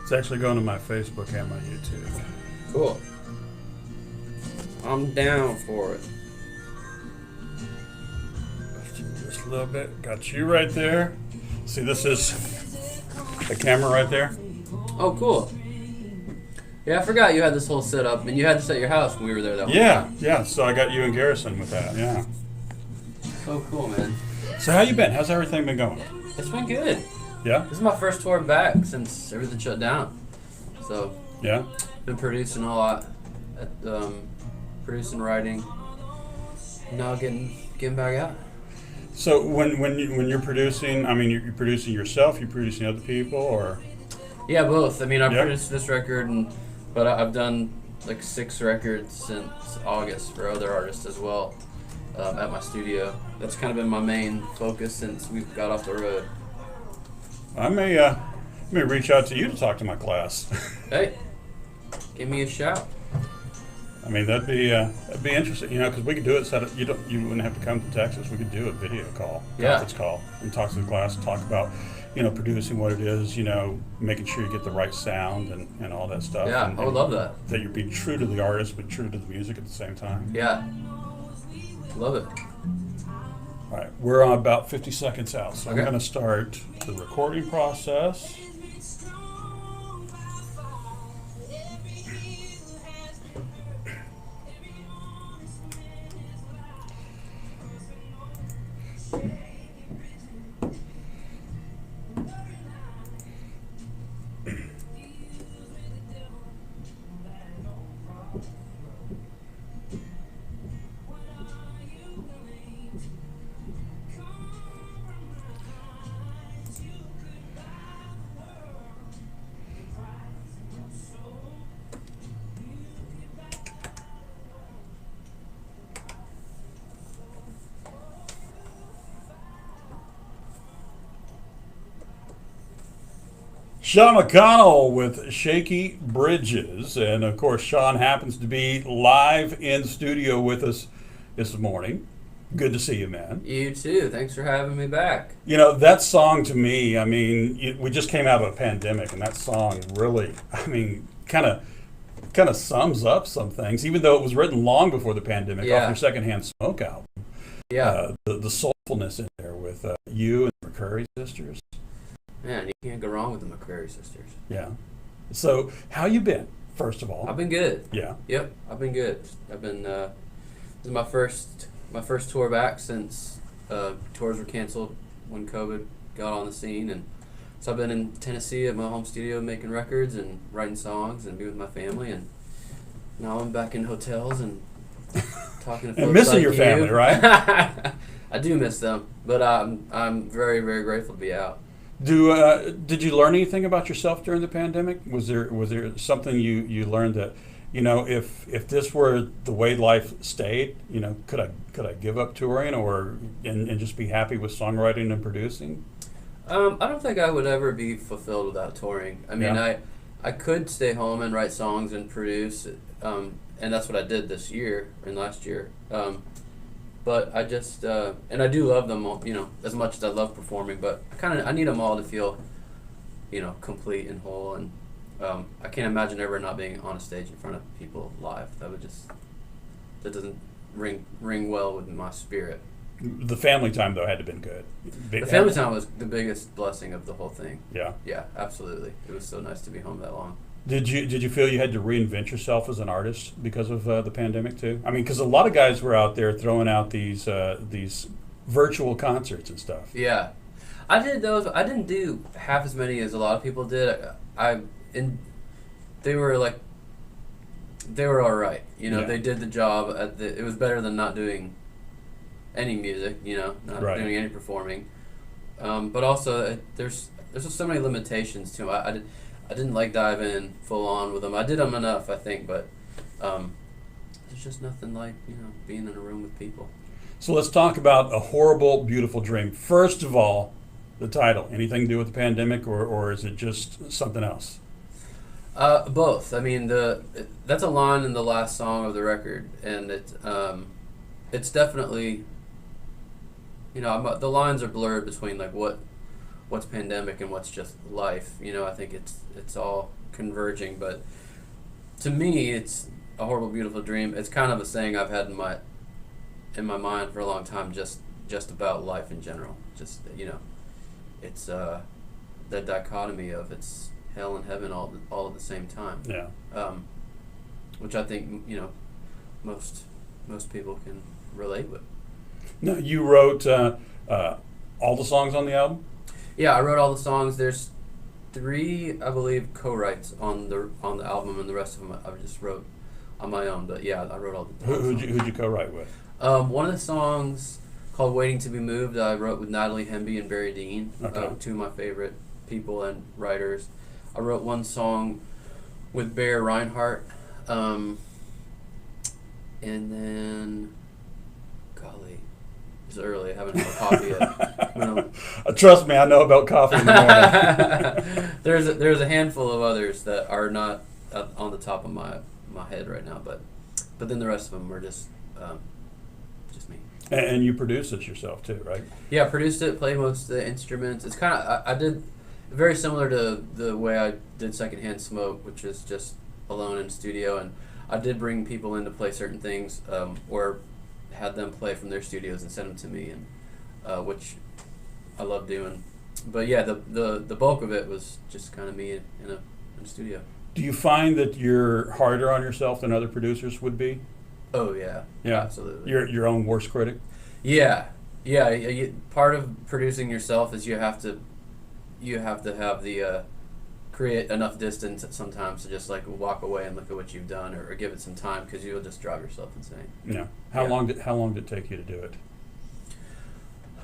It's actually going to my Facebook and my YouTube. Cool. I'm down for it. Just a little bit. Got you right there. See, this is the camera right there. Oh, cool. Yeah, I forgot you had this whole setup, and you had this at your house when we were there that one time. Yeah. So I got you and Garrison with that. Yeah. So cool, man. So how you been? How's everything been going? It's been good. Yeah. This is my first tour back since everything shut down. So, Yeah. been producing a lot, producing, writing. Now getting back out. So when you're producing, I mean, you're producing yourself. You're producing other people, or Yeah, both. I mean, I Yep. produced this record, but I've done like 6 records since August for other artists as well at my studio. That's kind of been my main focus since we got off the road. I may reach out to you to talk to my class. Hey, give me a shout. I mean, that'd be interesting, because we could do it. You wouldn't have to come to Texas. We could do a video call, Yeah. conference call, and talk to the class, and talk about, producing what it is, making sure you get the right sound and all that stuff. Yeah, and, I would love that. That you're being true to the artist, but true to the music at the same time. Yeah, love it. All right, we're on about 50 seconds out, so Okay. I'm going to start the recording process. Sean McConnell with Shaky Bridges. And of course, Sean happens to be live in studio with us this morning. Good to see you, man. You too. Thanks for having me back. That song to me, I mean, we just came out of a pandemic, and that song really, I mean, kind of sums up some things, even though it was written long before the pandemic, Yeah. off your Secondhand Smoke album. Yeah. The soulfulness in there with you and the McCurry sisters. Man, you can't go wrong with the McCrary sisters. Yeah. So, how you been, first of all? I've been good. Yeah. Yep, I've been good. I've been. This is my first tour back since tours were canceled when COVID got on the scene, and so I've been in Tennessee at my home studio making records and writing songs and being with my family, and now I'm back in hotels and talking to folks And missing like your you. family, right? I do miss them, but I'm very, very grateful to be out. Did you learn anything about yourself during the pandemic? Was there something you learned that, if this were the way life stayed, could I give up touring and just be happy with songwriting and producing? I don't think I would ever be fulfilled without touring. I mean, Yeah. I could stay home and write songs and produce, and that's what I did this year and last year. But I just, and I do love them all, as much as I love performing, but I need them all to feel, complete and whole. And I can't imagine ever not being on a stage in front of people live. That doesn't ring well with my spirit. The family time, though, had to have been good. The family time was the biggest blessing of the whole thing. Yeah. Yeah, absolutely. It was so nice to be home that long. Did you feel you had to reinvent yourself as an artist because of the pandemic too? I mean, because a lot of guys were out there throwing out these virtual concerts and stuff. Yeah, I did those. I didn't do half as many as a lot of people did. They were all right. Yeah. They did the job. It was better than not doing any music. Not Right. doing any performing. But also, there's just so many limitations to them. I didn't dive in full on with them. I did them enough, I think, but there's just nothing like being in a room with people. So let's talk about A Horrible, Beautiful Dream. First of all, the title. Anything to do with the pandemic, or is it just something else? Both. I mean, that's a line in the last song of the record, and it's definitely, the lines are blurred between like what what's pandemic and what's just life. You know, I think it's all converging. But to me, it's a horrible, beautiful dream. It's kind of a saying I've had in my mind for a long time. Just about life in general. Just, you know, it's the dichotomy of it's hell and heaven all at the same time. Yeah. Which I think, you know, most people can relate with. Now, you wrote all the songs on the album? Yeah, I wrote all the songs. There's 3, I believe, co-writes on the album, and the rest of them I just wrote on my own. But yeah, I wrote all the Who'd you co-write with? One of the songs called "Waiting to Be Moved" I wrote with Natalie Hemby and Barry Dean, Okay. 2 of my favorite people and writers. I wrote one song with Bear Reinhardt, and then, golly, it's early. I haven't had coffee yet. Trust me, I know about coffee in the morning. There's a handful of others that are not on the top of my head right now, but then the rest of them are just me. And you produce it yourself too, right? Yeah, I produced it, played most of the instruments. It's kind of I did very similar to the way I did Secondhand Smoke, which is just alone in studio, and I did bring people in to play certain things, or had them play from their studios and send them to me, and which I love doing. But yeah, the bulk of it was just kind of me in a studio. Do you find that you're harder on yourself than other producers would be? Oh yeah, Yeah, absolutely. You're your own worst critic. Yeah. Part of producing yourself is you have to have the create enough distance sometimes to just like walk away and look at what you've done, or give it some time, because you'll just drive yourself insane. Yeah. How long did it take you to do it?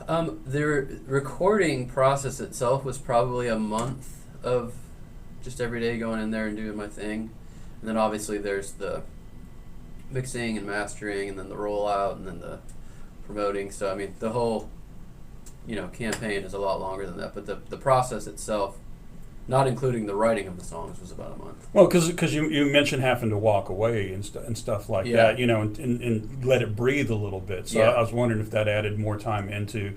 The recording process itself was probably a month of just every day going in there and doing my thing, and then obviously there's the mixing and mastering, and then the rollout, and then the promoting. So I mean, the whole, you know, campaign is a lot longer than that. But the process itself, not including the writing of the songs, was about a month. Well, because you mentioned having to walk away and stuff like that, you know, and let it breathe a little bit. So Yeah. I was wondering if that added more time into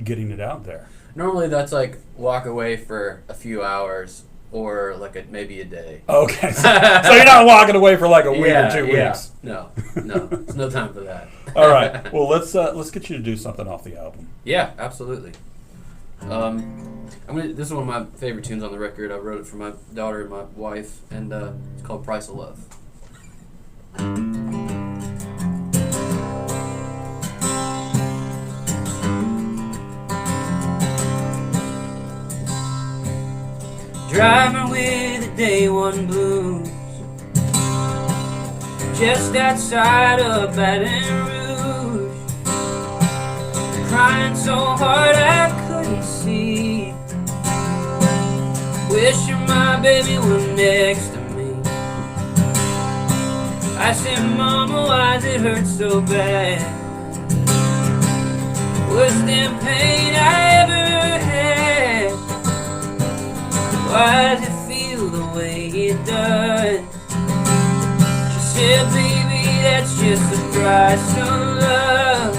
getting it out there. Normally that's like walk away for a few hours, or like maybe a day. Okay, so you're not walking away for like a week or 2 weeks. No, there's no time for that. All right. Well, let's get you to do something off the album. Yeah, absolutely. This is one of my favorite tunes on the record. I wrote it for my daughter and my wife, and it's called "Price of Love." Driving with the day one blues, just outside of Baton Rouge, crying so hard I couldn't see, wishing my baby were next to me. I said, Mama, why's it hurt so bad? Worst damn pain I ever had. Why does it feel the way it does? She said, baby, that's just the price of love.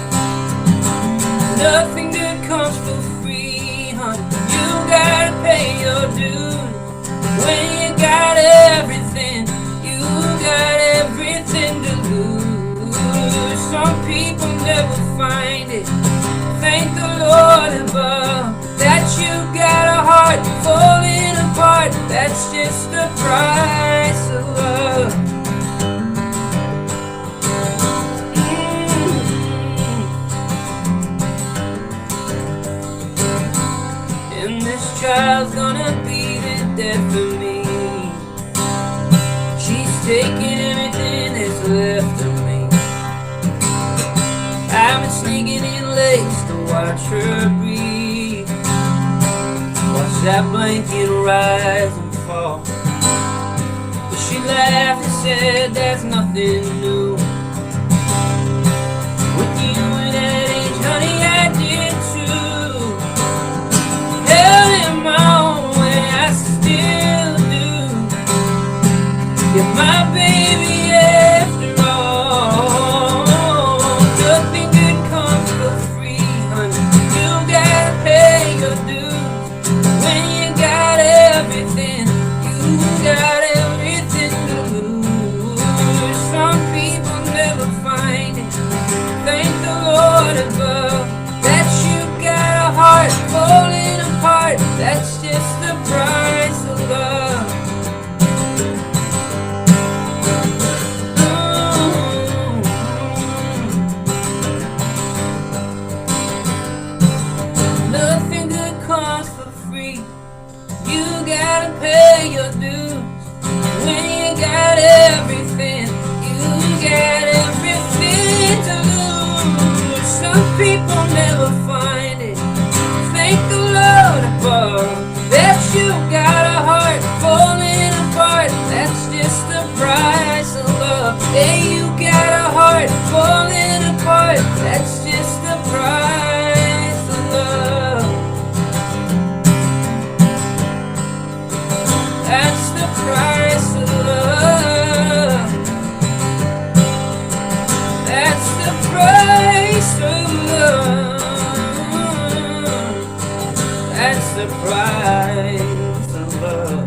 Nothing good comes for free, honey. You gotta pay your dues. When you got everything, you got everything to lose. Some people never find it. Thank the Lord above that you got a heart falling apart. That's just the price of love. And this child's gonna be the death of me. She's taking everything that's left of me. I've been sneaking in late to watch her breathe, watch that blanket rise and fall. But she laughed and said there's nothing new. When you were that age, honey, I did too. Held in my own way, I still do. You're my baby after all. Nothing good comes for free, honey. You gotta pay your dues. pay your dues. When you got everything, you got everything to lose. Some people never find it. Thank the Lord above that you got a heart falling apart. That's just the price of love. Yeah, you got a heart falling apart. That's just the price of love. That's the price of love. That's the price of love. That's the price of love.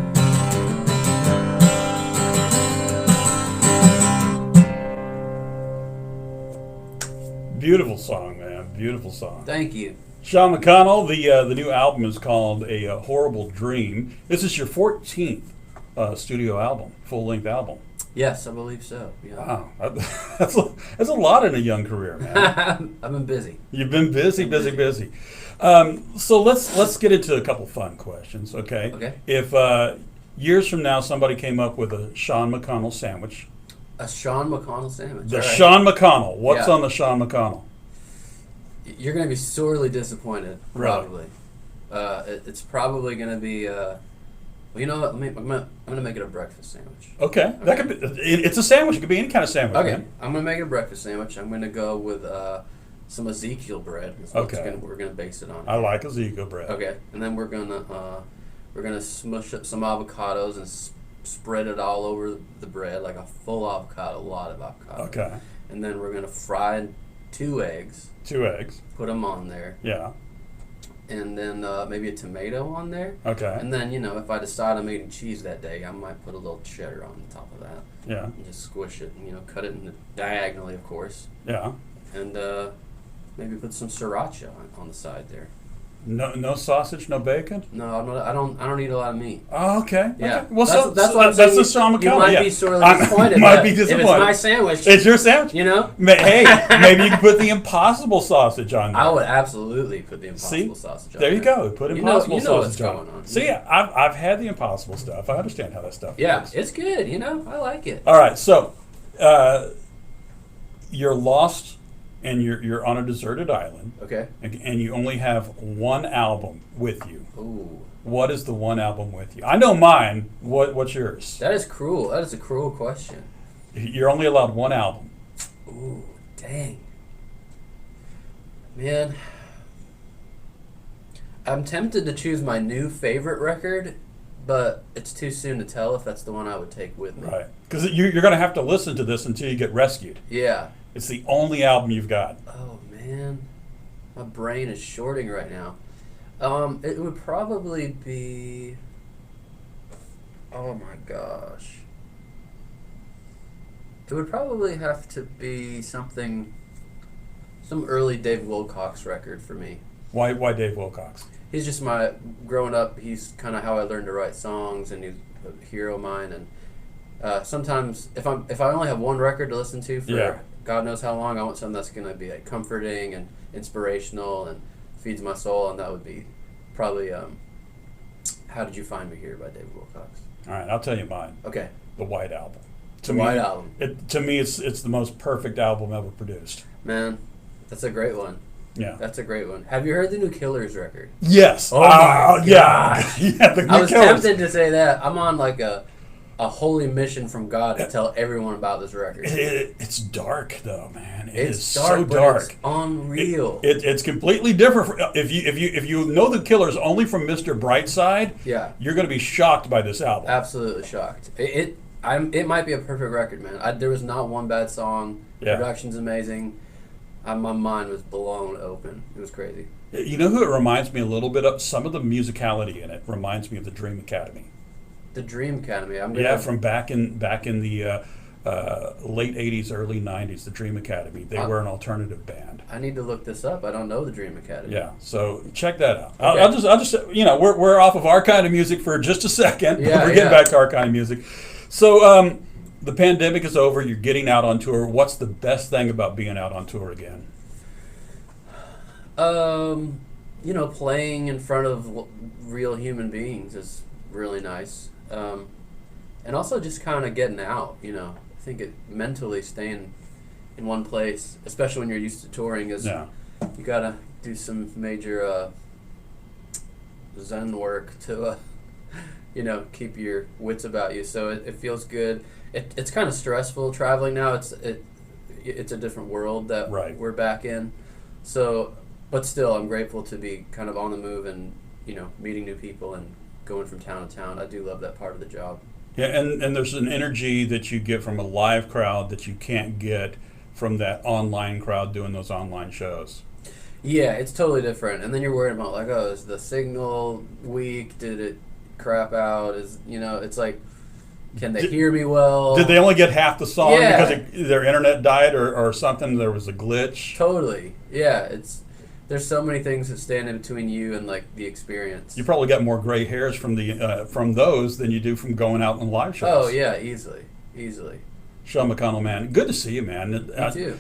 Beautiful song, man. Beautiful song. Thank you. Sean McConnell, the new album is called A Horrible Dream. This is your 14th studio album, full-length album. Yes, I believe so. Yeah. Wow. That's a lot in a young career, man. I've been busy. You've been busy. So let's get into a couple fun questions, okay? Okay. If years from now somebody came up with a Sean McConnell sandwich, A Sean McConnell sandwich. the all right. Sean McConnell, what's Yeah. on the Sean McConnell? You're going to be sorely disappointed, Really? probably. It's probably going to be. Well, you know what? I'm gonna make it a breakfast sandwich. Okay, that could be. It's a sandwich. It could be any kind of sandwich. Okay, Man. I'm gonna make it a breakfast sandwich. I'm gonna go with some Ezekiel bread. That's what Okay. we're gonna base it on. I like Ezekiel bread. Okay, and then we're gonna smush up some avocados and spread it all over the bread, like a full avocado, a lot of avocado. Okay. And then we're gonna fry 2 eggs, 2 eggs. put them on there, Yeah. and then maybe a tomato on there. Okay. And then, if I decide I'm eating cheese that day, I might put a little cheddar on the top of that. Yeah. And just squish it and, cut it diagonally, of course. Yeah. And maybe put some sriracha on the side there. No sausage, no bacon. No, I don't eat a lot of meat. Oh, okay. Yeah. Okay. Well, that's why I'm that's saying the Sean McConnell. You might yeah. be sorely disappointed. Might but be If it's disappointed. my sandwich, It's your sandwich. Hey, maybe you can put the Impossible sausage on there. I would absolutely put the Impossible sausage on There you there. go. Put Impossible you know sausage what's on. going on. See, I've had the Impossible stuff. I understand how that stuff Yeah, works. it's good. I like it. All right, so you're lost and you're on a deserted island, Okay. and you only have one album with you. Ooh, What is the one album with you? I know mine. What's yours? that is cruel. That is a cruel question. You're only allowed one album. Ooh, dang. Man, I'm tempted to choose my new favorite record, but it's too soon to tell if that's the one I would take with me. Right. Because you're going to have to listen to this until you get rescued. Yeah. It's the only album you've got. Oh, man. My brain is shorting right now. It would probably be... Oh, my gosh. It would probably have to be some early Dave Wilcox record for me. Why Dave Wilcox? He's just growing up, he's kind of how I learned to write songs, and he's a hero of mine. And sometimes, if I only have one record to listen to for God knows how long, I want something that's going to be comforting and inspirational and feeds my soul, and that would be probably How Did You Find Me Here by David Wilcox. All right, I'll tell you mine. Okay. The White Album. White Album. To me, it's the most perfect album ever produced. Man, that's a great one. Yeah. That's a great one. Have you heard the new Killers record? Yes. Oh my yeah. Yeah. The I was Killers. tempted to say that. I'm on a holy mission from God to tell everyone about this record. It's dark though, man. It's is dark, so but dark. it's unreal. It's completely different. If you know the Killers only from Mr. Brightside, Yeah. you're going to be shocked by this album. Absolutely shocked. It might be a perfect record, man. There was not one bad song. Yeah. Production's amazing. My mind was blown open. It was crazy. You know who it reminds me a little bit of? Some of the musicality in it reminds me of the Dream Academy. The Dream Academy. From back in the late '80s, early '90s, the Dream Academy. They were an alternative band. I need to look this up. I don't know the Dream Academy. Yeah, so check that out. Okay. I'll just we're off of our kind of music for just a second. Yeah, We're getting back to our kind of music. So the pandemic is over. You're getting out on tour. What's the best thing about being out on tour again? Playing in front of real human beings is really nice. And also just kind of getting out, you know. I think mentally staying in one place, especially when you're used to touring, is Yeah. you gotta do some major Zen work to, you know, keep your wits about you. So it feels good. It's kind of stressful traveling now. It's a different world that Right. we're back in. So, but still, I'm grateful to be kind of on the move and, you know, meeting new people and going from town to town. I do love that part of the job. Yeah, and there's an energy that you get from a live crowd that you can't get from that online crowd doing those online shows. Yeah, it's totally different. And then you're worried about, like, oh, is the signal weak? Did it crap out? You know, it's like, can they hear me well? Did they only get half the song Yeah. because their internet died or something? There was a glitch. Totally. Yeah, there's so many things that stand in between you and, like, the experience. You probably got more gray hairs from those than you do from going out on live shows. Oh, yeah, easily. Sean McConnell, man, good to see you, man. Me too.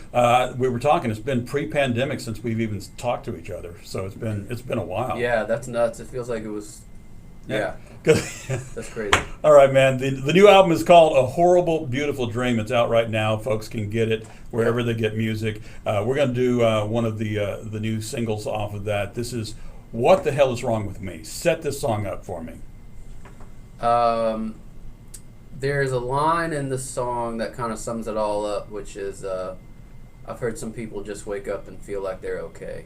We were talking. It's been pre-pandemic since we've even talked to each other, so it's been a while. Yeah, that's nuts. It feels like it was. Yeah, Yeah. that's crazy. All right, man. The new album is called A Horrible Beautiful Dream. It's out right now. Folks can get it wherever they get music. We're going to do one of the new singles off of that. This is What the Hell Is Wrong With Me. Set this song up for me. There's a line in the song that kind of sums it all up, which is, I've heard some people just wake up and feel like they're okay.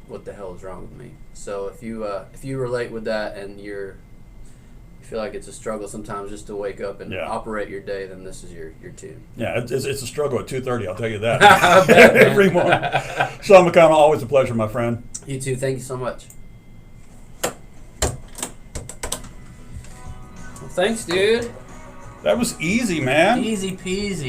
What the hell is wrong with me? So if you relate with that and you feel like it's a struggle sometimes just to wake up and operate your day, then this is your tune. Yeah, it's a struggle at 2:30. I'll tell you that. Every morning. Sean McConnell, always a pleasure, my friend. You too. Thank you so much. Well, thanks, dude. That was easy, man. Easy peasy.